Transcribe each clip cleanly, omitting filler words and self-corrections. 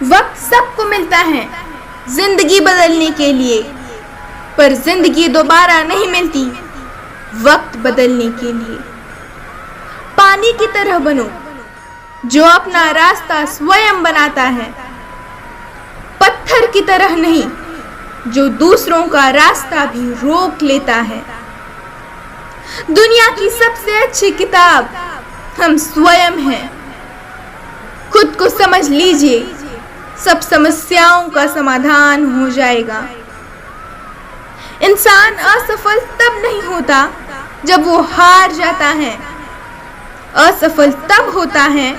वक्त सबको मिलता है जिंदगी बदलने के लिए, पर जिंदगी दोबारा नहीं मिलती वक्त बदलने के लिए। पानी की तरह बनो जो अपना रास्ता स्वयं बनाता है, पत्थर की तरह नहीं जो दूसरों का रास्ता भी रोक लेता है। दुनिया की सबसे अच्छी किताब हम स्वयं हैं। खुद को समझ लीजिए, सब समस्याओं का समाधान हो जाएगा। इंसान असफल तब नहीं होता जब वो हार जाता है, असफल तब होता है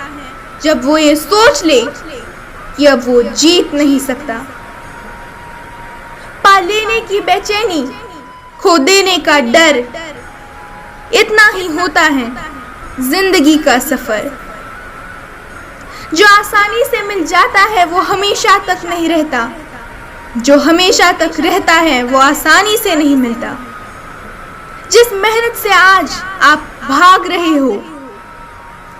जब वो ये सोच ले कि अब वो जीत नहीं सकता। पा लेने की बेचैनी, खो देने का डर, इतना ही होता है जिंदगी का सफर। जो आसानी से मिल जाता है वो हमेशा तक नहीं रहता, जो हमेशा तक रहता है वो आसानी से नहीं मिलता। जिस मेहनत से आज आप भाग रहे हो,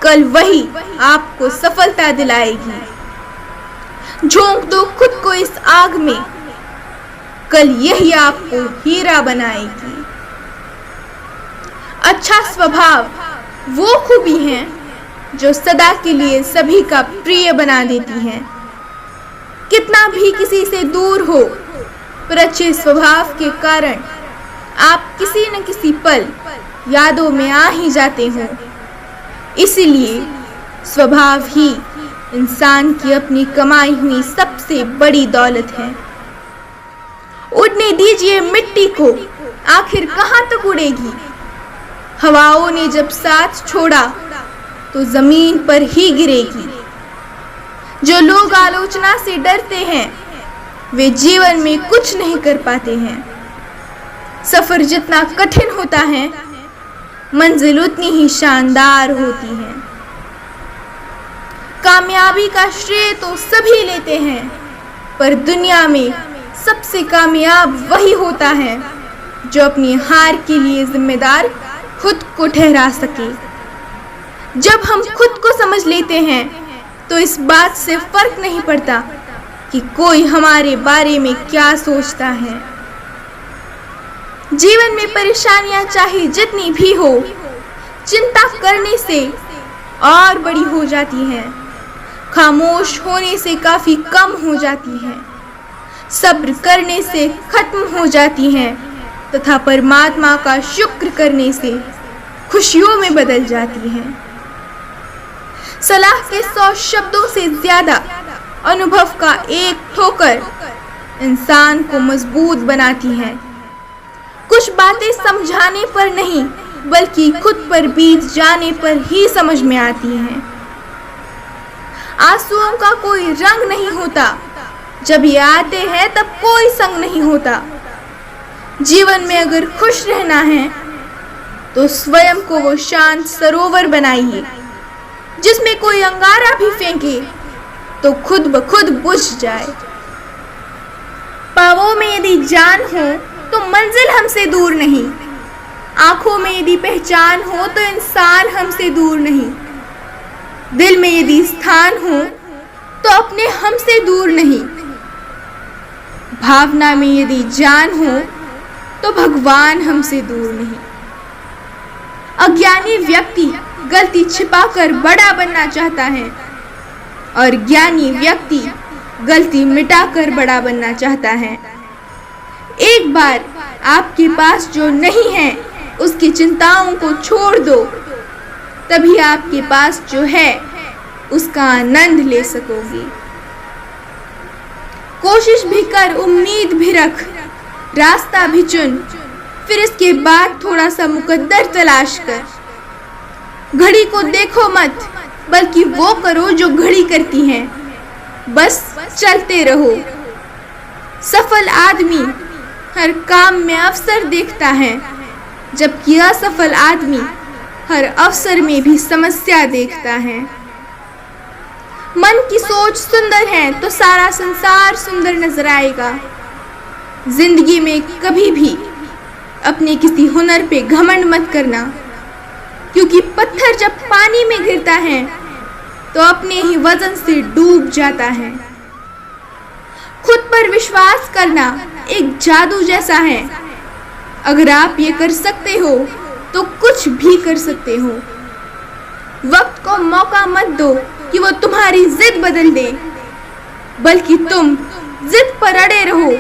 कल वही आपको सफलता दिलाएगी। झोंक दो खुद को इस आग में, कल यही आपको हीरा बनाएगी। अच्छा स्वभाव वो खूबी है जो सदा के लिए सभी का प्रिय बना देती हैं। कितना भी किसी से दूर हो, पर अच्छे स्वभाव के कारण आप किसी न किसी पल यादों में आ ही जाते हो। इसीलिए स्वभाव ही इंसान की अपनी कमाई हुई सबसे बड़ी दौलत है। उड़ने दीजिए मिट्टी को, आखिर कहाँ तक उड़ेगी। हवाओं ने जब साथ छोड़ा तो जमीन पर ही गिरेगी। जो लोग आलोचना से डरते हैं वे जीवन में कुछ नहीं कर पाते हैं। सफर जितना कठिन होता है, मंजिल उतनी ही शानदार होती है। कामयाबी का श्रेय तो सभी लेते हैं, पर दुनिया में सबसे कामयाब वही होता है जो अपनी हार के लिए जिम्मेदार खुद को ठहरा सके। जब हम खुद को समझ लेते हैं तो इस बात से फर्क नहीं पड़ता कि कोई हमारे बारे में क्या सोचता है। जीवन में परेशानियां चाहे जितनी भी हो, चिंता करने से और बड़ी हो जाती हैं, खामोश होने से काफी कम हो जाती हैं, सब्र करने से खत्म हो जाती हैं तथा परमात्मा का शुक्र करने से खुशियों में बदल जाती हैं। सलाह के 100 शब्दों से ज्यादा अनुभव का एक ठोकर इंसान को मजबूत बनाती है। कुछ बातें समझाने पर नहीं बल्कि खुद पर बीत जाने पर ही समझ में आती हैं। आंसुओं का कोई रंग नहीं होता, जब ये आते हैं तब कोई संग नहीं होता। जीवन में अगर खुश रहना है तो स्वयं को वो शांत सरोवर बनाइए जिसमें कोई अंगारा भी फेंके तो खुद ब खुद बुझ जाए। पांवों में यदि जान हो तो मंजिल हमसे दूर नहीं, आंखों में यदि पहचान हो तो इंसान हमसे दूर नहीं, दिल में यदि स्थान हो तो अपने हमसे दूर नहीं, भावना में यदि जान हो तो भगवान हमसे दूर नहीं। अज्ञानी व्यक्ति गलती छिपाकर बड़ा बनना चाहता है और ज्ञानी व्यक्ति गलती मिटाकर बड़ा बनना चाहता है। एक बार आपके पास जो नहीं है उसकी चिंताओं को छोड़ दो, तभी आपके पास जो है उसका आनंद ले सकोगे। कोशिश भी कर, उम्मीद भी रख, रास्ता भी चुन, फिर इसके बाद थोड़ा सा मुकद्दर तलाश कर। घड़ी को देखो मत, बल्कि वो करो जो घड़ी करती है, बस चलते रहो। सफल आदमी हर काम में अवसर देखता है, जबकि असफल आदमी हर अवसर में भी समस्या देखता है। मन की सोच सुंदर है तो सारा संसार सुंदर नजर आएगा। जिंदगी में कभी भी अपने किसी हुनर पे घमंड मत करना, क्योंकि पत्थर जब पानी में गिरता है तो अपने ही वजन से डूब जाता है। खुद पर विश्वास करना एक जादू जैसा है। अगर आप ये कर सकते हो तो कुछ भी कर सकते हो। वक्त को मौका मत दो कि वो तुम्हारी जिद बदल दे, बल्कि तुम जिद पर अड़े रहो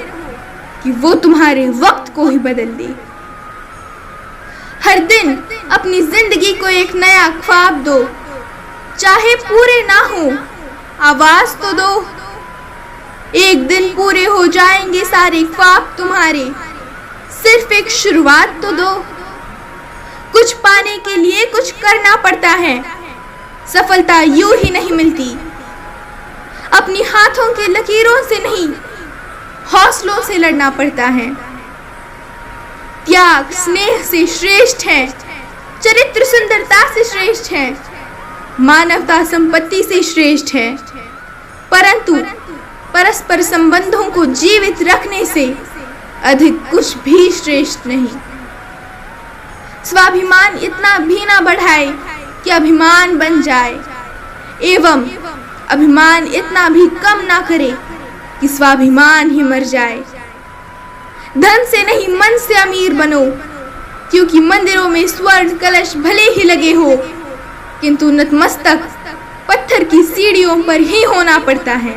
कि वो तुम्हारे वक्त को ही बदल दे। हर दिन अपनी जिंदगी को एक नया ख्वाब दो, चाहे पूरे ना हो, आवाज तो दो। एक दिन पूरे हो जाएंगे सारे ख्वाब तुम्हारे, सिर्फ एक शुरुआत तो दो। कुछ पाने के लिए कुछ करना पड़ता है, सफलता यूं ही नहीं मिलती। अपनी हाथों के लकीरों से नहीं, हौसलों से लड़ना पड़ता है। त्याग स्नेह से श्रेष्ठ है, चरित्र सुंदरता से श्रेष्ठ है, मानवता संपत्ति से श्रेष्ठ है, परंतु परस्पर संबंधों को जीवित रखने से अधिक कुछ भी श्रेष्ठ नहीं। स्वाभिमान इतना भी ना बढ़ाए कि अभिमान बन जाए, एवं अभिमान इतना भी कम ना करे कि स्वाभिमान ही मर जाए। धन से नहीं मन से अमीर बनो, क्योंकि मंदिरों में स्वर्ण कलश भले ही लगे हो, किंतु नतमस्तक पत्थर की सीढ़ियों पर ही होना पड़ता है।